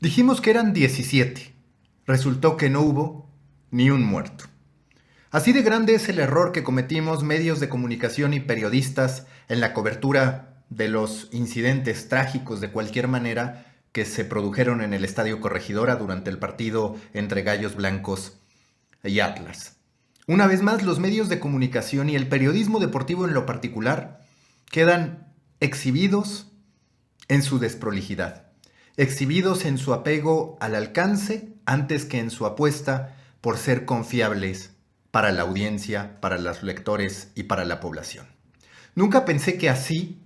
Dijimos que eran 17. Resultó que no hubo ni un muerto. Así de grande es el error que cometimos medios de comunicación y periodistas en la cobertura de los incidentes trágicos de cualquier manera que se produjeron en el Estadio Corregidora durante el partido entre Gallos Blancos y Atlas. Una vez más, los medios de comunicación y el periodismo deportivo en lo particular quedan exhibidos en su desprolijidad, exhibidos en su apego al alcance antes que en su apuesta por ser confiables para la audiencia, para los lectores y para la población. Nunca pensé que así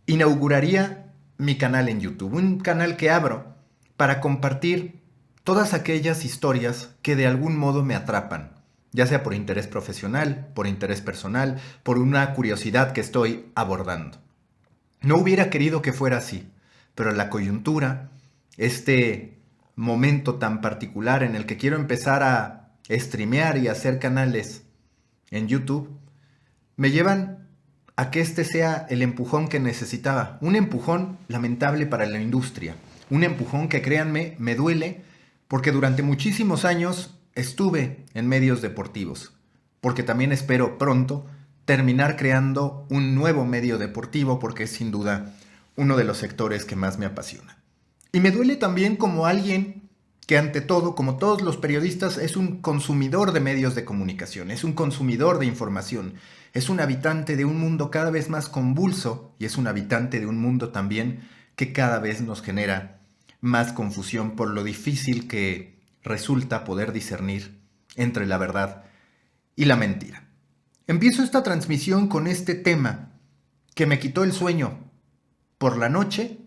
inauguraría mi canal en YouTube, un canal que abro para compartir todas aquellas historias que de algún modo me atrapan, ya sea por interés profesional, por interés personal, por una curiosidad que estoy abordando. No hubiera querido que fuera así, pero la coyuntura, este momento tan particular en el que quiero empezar a streamear y hacer canales en YouTube, me llevan a que este sea el empujón que necesitaba. Un empujón lamentable para la industria. Un empujón que, créanme, me duele porque durante muchísimos años estuve en medios deportivos. Porque también espero pronto terminar creando un nuevo medio deportivo porque es sin duda uno de los sectores que más me apasiona. Y me duele también como alguien que ante todo, como todos los periodistas, es un consumidor de medios de comunicación, es un consumidor de información, es un habitante de un mundo cada vez más convulso y es un habitante de un mundo también que cada vez nos genera más confusión por lo difícil que resulta poder discernir entre la verdad y la mentira. Empiezo esta transmisión con este tema que me quitó el sueño por la noche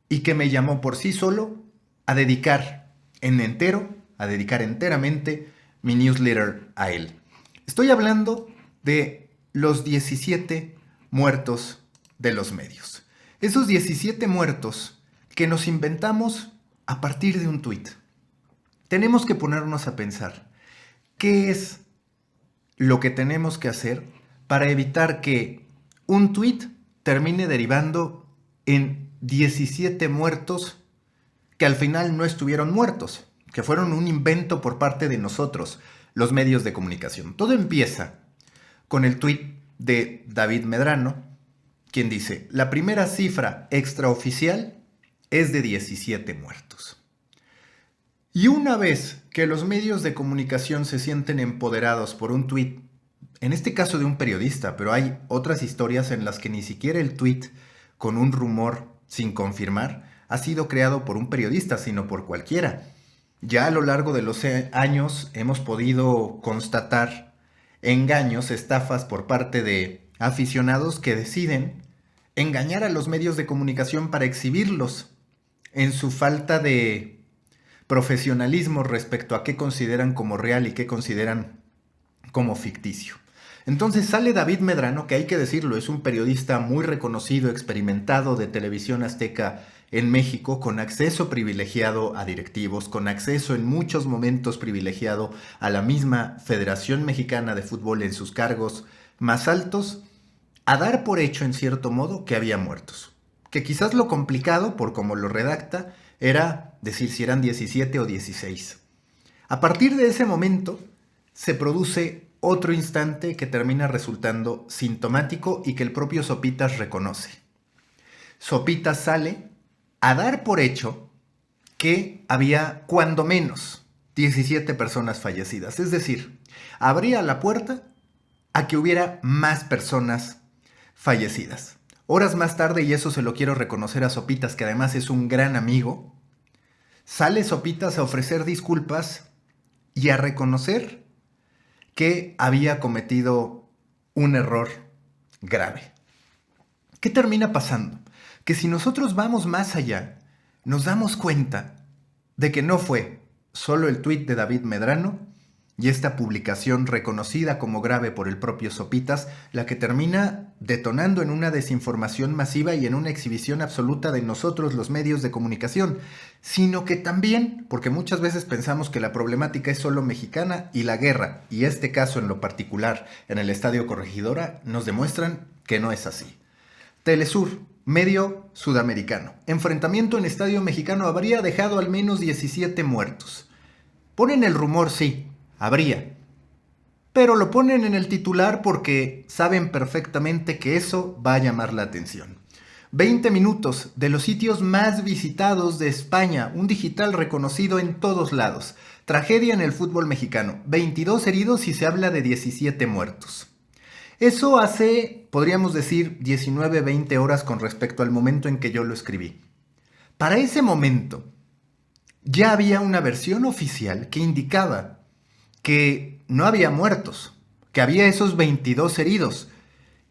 y que me llamó por sí solo a dedicar enteramente mi newsletter a él. Estoy hablando de los 17 muertos de los medios. Esos 17 muertos que nos inventamos a partir de un tuit. Tenemos que ponernos a pensar, ¿qué es lo que tenemos que hacer para evitar que un tuit termine derivando en 17 muertos que al final no estuvieron muertos, que fueron un invento por parte de nosotros, los medios de comunicación? Todo empieza con el tuit de David Medrano, quien dice: la primera cifra extraoficial es de 17 muertos. Y una vez que los medios de comunicación se sienten empoderados por un tuit, en este caso de un periodista, pero hay otras historias en las que ni siquiera el tuit con un rumor sin confirmar ha sido creado por un periodista, sino por cualquiera. Ya a lo largo de los años hemos podido constatar engaños, estafas por parte de aficionados que deciden engañar a los medios de comunicación para exhibirlos en su falta de profesionalismo respecto a qué consideran como real y qué consideran como ficticio. Entonces sale David Medrano, que hay que decirlo, es un periodista muy reconocido, experimentado de Televisión Azteca en México, con acceso privilegiado a directivos, con acceso en muchos momentos privilegiado a la misma Federación Mexicana de Fútbol en sus cargos más altos, a dar por hecho en cierto modo que había muertos. Que quizás lo complicado, por como lo redacta, era decir si eran 17 o 16. A partir de ese momento se produce otro instante que termina resultando sintomático y que el propio Sopitas reconoce. Sopitas sale a dar por hecho que había cuando menos 17 personas fallecidas. Es decir, abría la puerta a que hubiera más personas fallecidas. Horas más tarde, y eso se lo quiero reconocer a Sopitas, que además es un gran amigo, sale Sopitas a ofrecer disculpas y a reconocer que había cometido un error grave. ¿Qué termina pasando? Que si nosotros vamos más allá, nos damos cuenta de que no fue solo el tuit de David Medrano y esta publicación reconocida como grave por el propio Sopitas la que termina detonando en una desinformación masiva y en una exhibición absoluta de nosotros los medios de comunicación, sino que también, porque muchas veces pensamos que la problemática es solo mexicana y la guerra, y este caso en lo particular en el Estadio Corregidora, nos demuestran que no es así. Telesur, medio sudamericano. Enfrentamiento en Estadio Mexicano habría dejado al menos 17 muertos. Ponen el rumor, sí, habría. Pero lo ponen en el titular porque saben perfectamente que eso va a llamar la atención. 20 minutos de los sitios más visitados de España, un digital reconocido en todos lados. Tragedia en el fútbol mexicano, 22 heridos y se habla de 17 muertos. Eso hace, podríamos decir, 19, 20 horas con respecto al momento en que yo lo escribí. Para ese momento, ya había una versión oficial que indicaba que no había muertos, que había esos 22 heridos.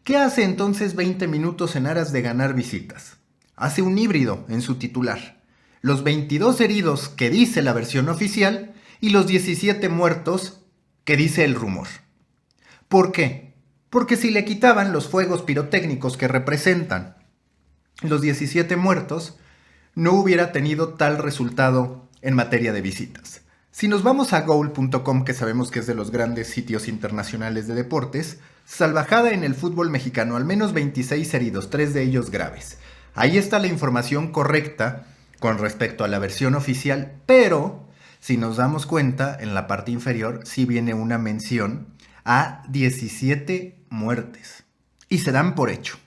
¿Qué hace entonces 20 minutos en aras de ganar visitas? Hace un híbrido en su titular. Los 22 heridos que dice la versión oficial y los 17 muertos que dice el rumor. ¿Por qué? Porque si le quitaban los fuegos pirotécnicos que representan los 17 muertos, no hubiera tenido tal resultado en materia de visitas. Si nos vamos a goal.com, que sabemos que es de los grandes sitios internacionales de deportes, salvajada en el fútbol mexicano, al menos 26 heridos, 3 de ellos graves. Ahí está la información correcta con respecto a la versión oficial, pero si nos damos cuenta, en la parte inferior sí viene una mención a 17 muertes. Y se dan por hecho.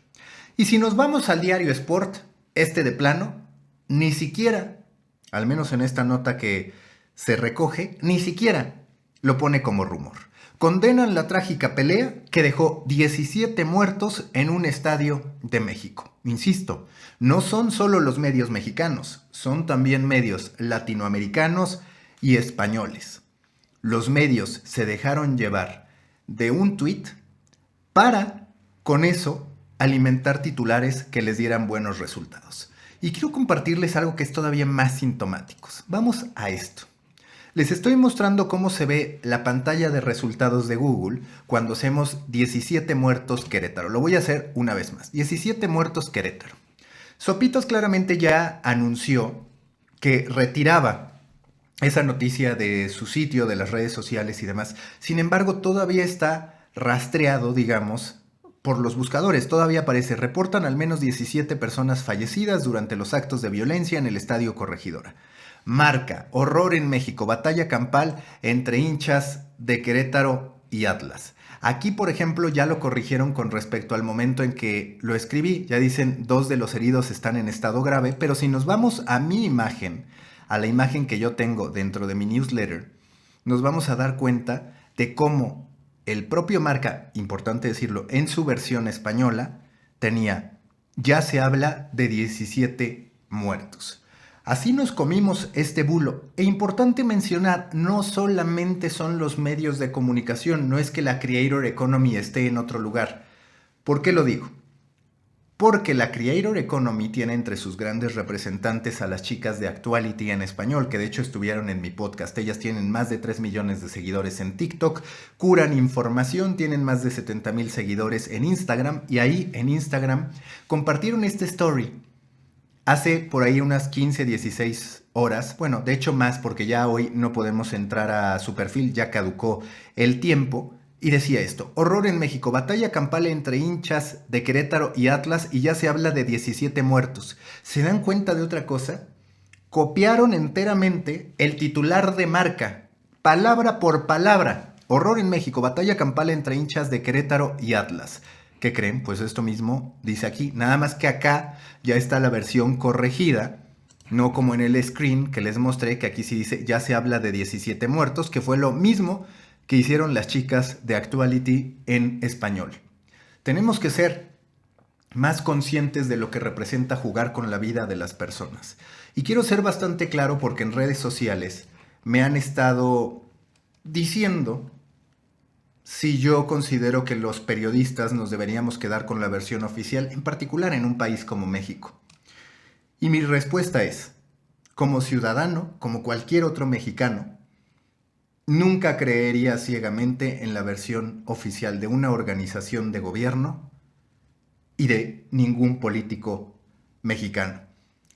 Y si nos vamos al diario Sport, de plano, ni siquiera, al menos en esta nota que se recoge, ni siquiera lo pone como rumor. Condenan la trágica pelea que dejó 17 muertos en un estadio de México. Insisto, no son solo los medios mexicanos, son también medios latinoamericanos y españoles. Los medios se dejaron llevar de un tuit para, con eso, alimentar titulares que les dieran buenos resultados. Y quiero compartirles algo que es todavía más sintomático. Vamos a esto. Les estoy mostrando cómo se ve la pantalla de resultados de Google cuando hacemos 17 muertos Querétaro. Lo voy a hacer una vez más. 17 muertos Querétaro. Sopitos claramente ya anunció que retiraba esa noticia de su sitio, de las redes sociales y demás. Sin embargo, todavía está rastreado, digamos, por los buscadores. Todavía aparece, reportan al menos 17 personas fallecidas durante los actos de violencia en el Estadio Corregidora. Marca, horror en México, batalla campal entre hinchas de Querétaro y Atlas. Aquí, por ejemplo, ya lo corrigieron con respecto al momento en que lo escribí. Ya dicen, 2 de los heridos están en estado grave, pero si nos vamos a mi imagen, a la imagen que yo tengo dentro de mi newsletter, nos vamos a dar cuenta de cómo el propio Marca, importante decirlo, en su versión española, tenía, ya se habla de 17 muertos. Así nos comimos este bulo. E importante mencionar, no solamente son los medios de comunicación, no es que la Creator Economy esté en otro lugar. ¿Por qué lo digo? Porque la Creator Economy tiene entre sus grandes representantes a las chicas de Actuality en español, que de hecho estuvieron en mi podcast. Ellas tienen más de 3 millones de seguidores en TikTok, curan información, tienen más de 70,000 seguidores en Instagram, y ahí en Instagram compartieron este story hace por ahí unas 15, 16 horas. Bueno, de hecho más, porque ya hoy no podemos entrar a su perfil, ya caducó el tiempo. Y decía esto: horror en México, batalla campal entre hinchas de Querétaro y Atlas y ya se habla de 17 muertos. ¿Se dan cuenta de otra cosa? Copiaron enteramente el titular de Marca, palabra por palabra. Horror en México, batalla campal entre hinchas de Querétaro y Atlas. ¿Qué creen? Pues esto mismo dice aquí, nada más que acá ya está la versión corregida, no como en el screen que les mostré, que aquí sí dice, ya se habla de 17 muertos, que fue lo mismo que hicieron las chicas de Actuality en español. Tenemos que ser más conscientes de lo que representa jugar con la vida de las personas. Y quiero ser bastante claro porque en redes sociales me han estado diciendo si yo considero que los periodistas nos deberíamos quedar con la versión oficial, en particular en un país como México. Y mi respuesta es, como ciudadano, como cualquier otro mexicano, nunca creería ciegamente en la versión oficial de una organización de gobierno y de ningún político mexicano.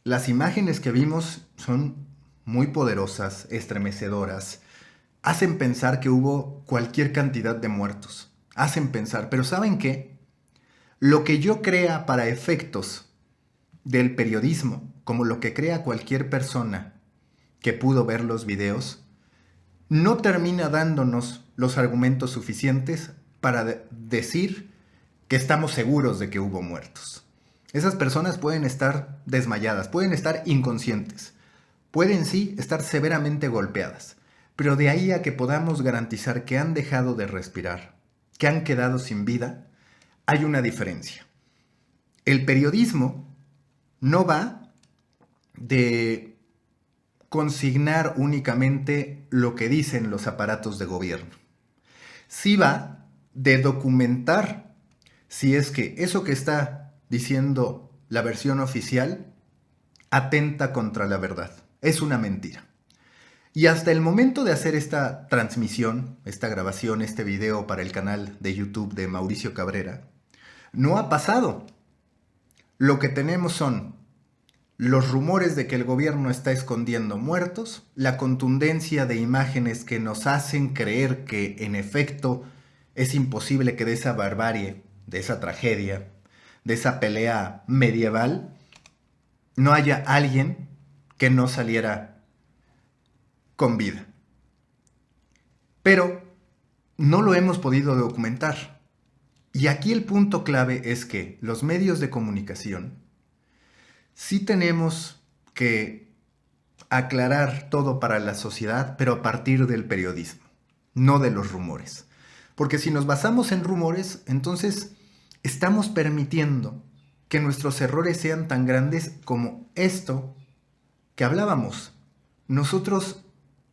Las imágenes que vimos son muy poderosas, estremecedoras, hacen pensar que hubo cualquier cantidad de muertos. Hacen pensar, pero ¿saben qué? Lo que yo crea para efectos del periodismo, como lo que crea cualquier persona que pudo ver los videos, no termina dándonos los argumentos suficientes para decir que estamos seguros de que hubo muertos. Esas personas pueden estar desmayadas, pueden estar inconscientes, pueden sí estar severamente golpeadas, pero de ahí a que podamos garantizar que han dejado de respirar, que han quedado sin vida, hay una diferencia. El periodismo no va de consignar únicamente lo que dicen los aparatos de gobierno. Sí va de documentar si es que eso que está diciendo la versión oficial atenta contra la verdad. Es una mentira. Y hasta el momento de hacer esta transmisión, esta grabación, este video para el canal de YouTube de Mauricio Cabrera, no ha pasado. Lo que tenemos son los rumores de que el gobierno está escondiendo muertos, la contundencia de imágenes que nos hacen creer que en efecto es imposible que de esa barbarie, de esa tragedia, de esa pelea medieval, no haya alguien que no saliera con vida. Pero no lo hemos podido documentar. Y aquí el punto clave es que los medios de comunicación sí tenemos que aclarar todo para la sociedad, pero a partir del periodismo, no de los rumores. Porque si nos basamos en rumores, entonces estamos permitiendo que nuestros errores sean tan grandes como esto que hablábamos. Nosotros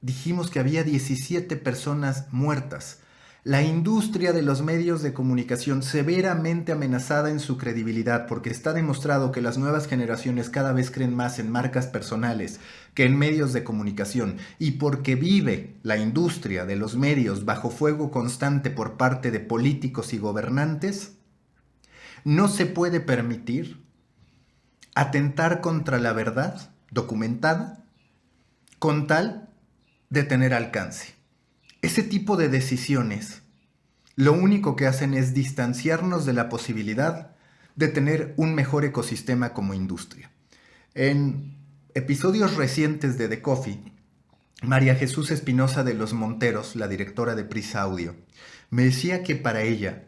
dijimos que había 17 personas muertas. La industria de los medios de comunicación severamente amenazada en su credibilidad porque está demostrado que las nuevas generaciones cada vez creen más en marcas personales que en medios de comunicación y porque vive la industria de los medios bajo fuego constante por parte de políticos y gobernantes, no se puede permitir atentar contra la verdad documentada con tal de tener alcance. Ese tipo de decisiones lo único que hacen es distanciarnos de la posibilidad de tener un mejor ecosistema como industria. En episodios recientes de The Coffee, María Jesús Espinosa de los Monteros, la directora de Prisa Audio, me decía que para ella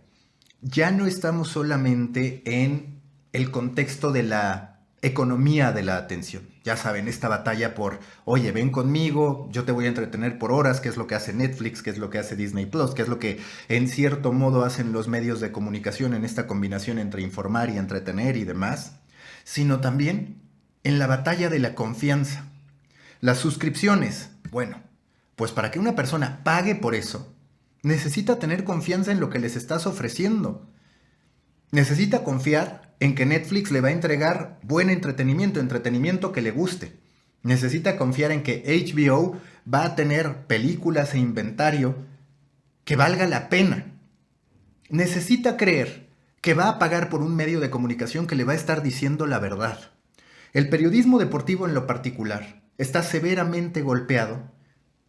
ya no estamos solamente en el contexto de la economía de la atención. Ya saben, esta batalla por, oye, ven conmigo, yo te voy a entretener por horas, que es lo que hace Netflix, que es lo que hace Disney Plus, que es lo que en cierto modo hacen los medios de comunicación en esta combinación entre informar y entretener y demás, sino también en la batalla de la confianza. Las suscripciones, bueno, pues para que una persona pague por eso, necesita tener confianza en lo que les estás ofreciendo. Necesita confiar en que Netflix le va a entregar buen entretenimiento, entretenimiento que le guste. Necesita confiar en que HBO va a tener películas e inventario que valga la pena. Necesita creer que va a pagar por un medio de comunicación que le va a estar diciendo la verdad. El periodismo deportivo en lo particular está severamente golpeado,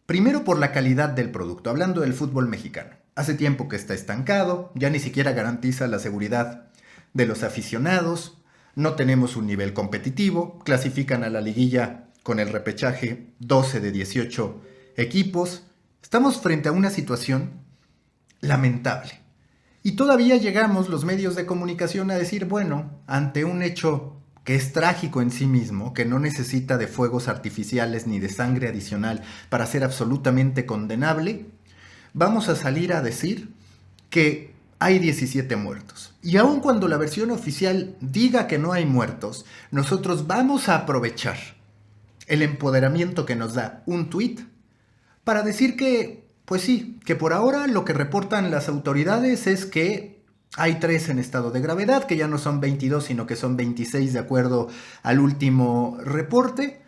primero por la calidad del producto, hablando del fútbol mexicano. Hace tiempo que está estancado, ya ni siquiera garantiza la seguridad de los aficionados, no tenemos un nivel competitivo, clasifican a la liguilla con el repechaje 12 de 18 equipos. Estamos frente a una situación lamentable. Y todavía llegamos los medios de comunicación a decir, bueno, ante un hecho que es trágico en sí mismo, que no necesita de fuegos artificiales ni de sangre adicional para ser absolutamente condenable, vamos a salir a decir que hay 17 muertos. Y aun cuando la versión oficial diga que no hay muertos, nosotros vamos a aprovechar el empoderamiento que nos da un tuit para decir que, pues sí, que por ahora lo que reportan las autoridades es que hay 3 en estado de gravedad, que ya no son 22, sino que son 26 de acuerdo al último reporte,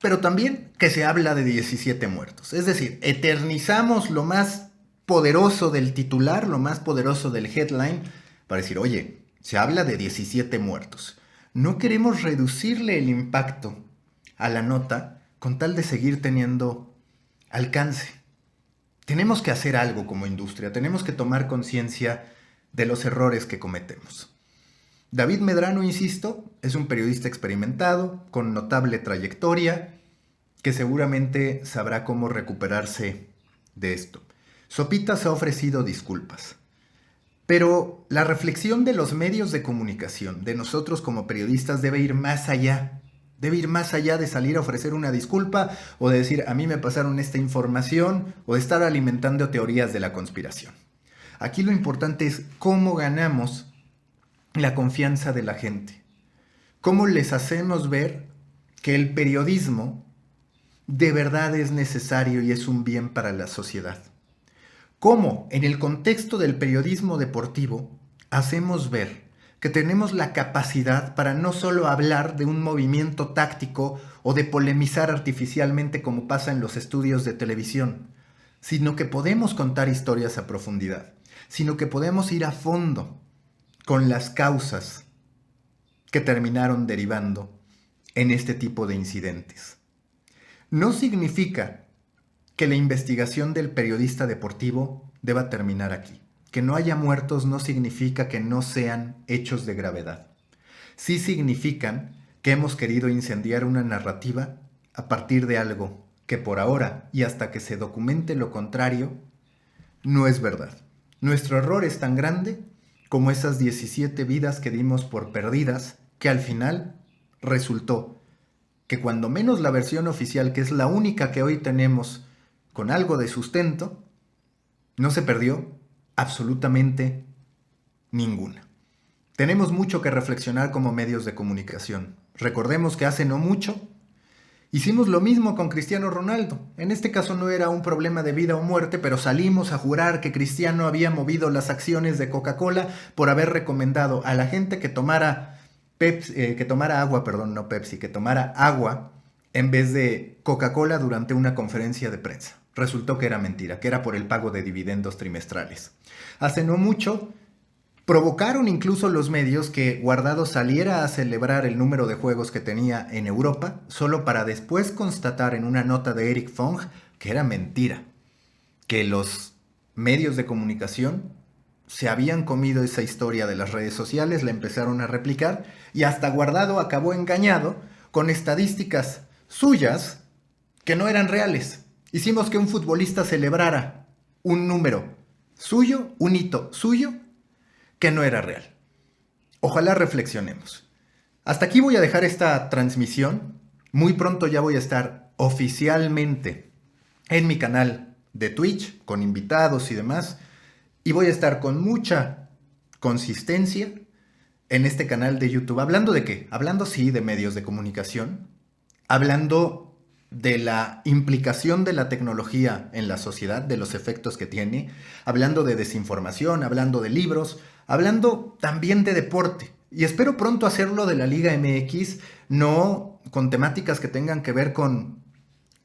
pero también que se habla de 17 muertos. Es decir, eternizamos lo más poderoso del titular, lo más poderoso del headline, para decir, oye, se habla de 17 muertos. No queremos reducirle el impacto a la nota con tal de seguir teniendo alcance. Tenemos que hacer algo como industria, tenemos que tomar conciencia de los errores que cometemos. David Medrano, insisto, es un periodista experimentado, con notable trayectoria, que seguramente sabrá cómo recuperarse de esto. Sopitas ha ofrecido disculpas, pero la reflexión de los medios de comunicación, de nosotros como periodistas, debe ir más allá. Debe ir más allá de salir a ofrecer una disculpa o de decir, a mí me pasaron esta información, o de estar alimentando teorías de la conspiración. Aquí lo importante es cómo ganamos la confianza de la gente. Cómo les hacemos ver que el periodismo de verdad es necesario y es un bien para la sociedad. Cómo, en el contexto del periodismo deportivo, hacemos ver que tenemos la capacidad para no solo hablar de un movimiento táctico o de polemizar artificialmente como pasa en los estudios de televisión, sino que podemos contar historias a profundidad, sino que podemos ir a fondo con las causas que terminaron derivando en este tipo de incidentes. No significa que la investigación del periodista deportivo deba terminar aquí. Que no haya muertos no significa que no sean hechos de gravedad. Sí significan que hemos querido incendiar una narrativa a partir de algo que por ahora y hasta que se documente lo contrario, no es verdad. Nuestro error es tan grande como esas 17 vidas que dimos por perdidas, que al final resultó que cuando menos la versión oficial, que es la única que hoy tenemos con algo de sustento, no se perdió absolutamente ninguna. Tenemos mucho que reflexionar como medios de comunicación. Recordemos que hace no mucho hicimos lo mismo con Cristiano Ronaldo. En este caso no era un problema de vida o muerte, pero salimos a jurar que Cristiano había movido las acciones de Coca-Cola por haber recomendado a la gente que tomara agua en vez de Coca-Cola durante una conferencia de prensa. Resultó que era mentira, que era por el pago de dividendos trimestrales. Hace no mucho provocaron incluso los medios que Guardado saliera a celebrar el número de juegos que tenía en Europa, solo para después constatar en una nota de Eric Fong que era mentira, que los medios de comunicación se habían comido esa historia de las redes sociales, la empezaron a replicar y hasta Guardado acabó engañado con estadísticas suyas que no eran reales. Hicimos que un futbolista celebrara un número suyo, un hito suyo, que no era real. Ojalá reflexionemos. Hasta aquí voy a dejar esta transmisión. Muy pronto ya voy a estar oficialmente en mi canal de Twitch, con invitados y demás. Y voy a estar con mucha consistencia en este canal de YouTube. ¿Hablando de qué? Hablando, sí, de medios de comunicación. Hablando de la implicación de la tecnología en la sociedad, de los efectos que tiene, hablando de desinformación, hablando de libros, hablando también de deporte. Y espero pronto hacerlo de la Liga MX, no con temáticas que tengan que ver con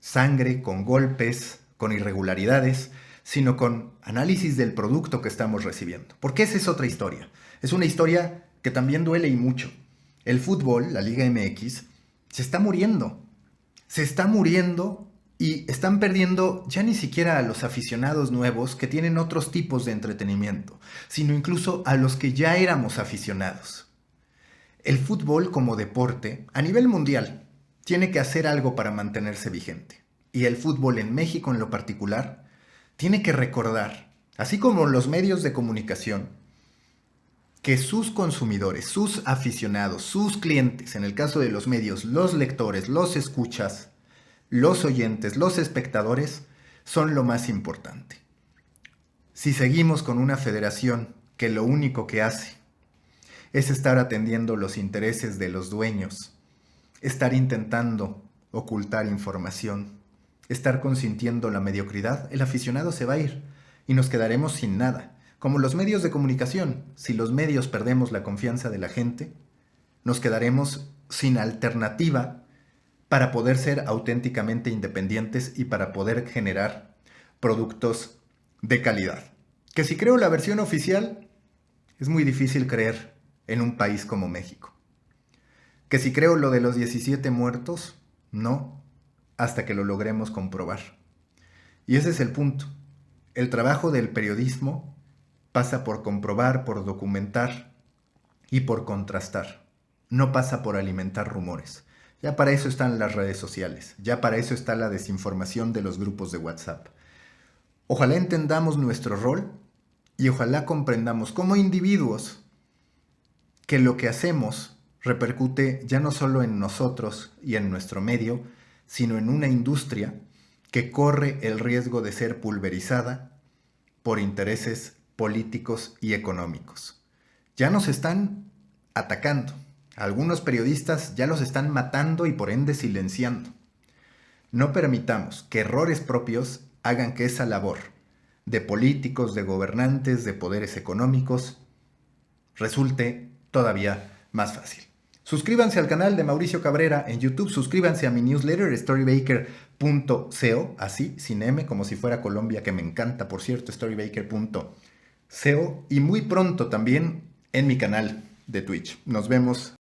sangre, con golpes, con irregularidades, sino con análisis del producto que estamos recibiendo. Porque esa es otra historia. Es una historia que también duele y mucho. El fútbol, la Liga MX, se está muriendo. Se está muriendo y están perdiendo ya ni siquiera a los aficionados nuevos que tienen otros tipos de entretenimiento, sino incluso a los que ya éramos aficionados. El fútbol como deporte, a nivel mundial, tiene que hacer algo para mantenerse vigente. Y el fútbol en México en lo particular, tiene que recordar, así como los medios de comunicación, que sus consumidores, sus aficionados, sus clientes, en el caso de los medios, los lectores, los escuchas, los oyentes, los espectadores, son lo más importante. Si seguimos con una federación que lo único que hace es estar atendiendo los intereses de los dueños, estar intentando ocultar información, estar consintiendo la mediocridad, el aficionado se va a ir y nos quedaremos sin nada. Como los medios de comunicación, si los medios perdemos la confianza de la gente, nos quedaremos sin alternativa para poder ser auténticamente independientes y para poder generar productos de calidad. Que si creo la versión oficial, es muy difícil creer en un país como México. Que si creo lo de los 17 muertos, no, hasta que lo logremos comprobar. Y ese es el punto. El trabajo del periodismo pasa por comprobar, por documentar y por contrastar. No pasa por alimentar rumores. Ya para eso están las redes sociales, ya para eso está la desinformación de los grupos de WhatsApp. Ojalá entendamos nuestro rol y ojalá comprendamos como individuos que lo que hacemos repercute ya no solo en nosotros y en nuestro medio, sino en una industria que corre el riesgo de ser pulverizada por intereses políticos y económicos. Ya nos están atacando. Algunos periodistas ya los están matando y por ende silenciando. No permitamos que errores propios hagan que esa labor de políticos, de gobernantes, de poderes económicos resulte todavía más fácil. Suscríbanse al canal de Mauricio Cabrera en YouTube, suscríbanse a mi newsletter storybaker.co, así, sin M, como si fuera Colombia, que me encanta, por cierto, storybaker.co, y muy pronto también en mi canal de Twitch. Nos vemos.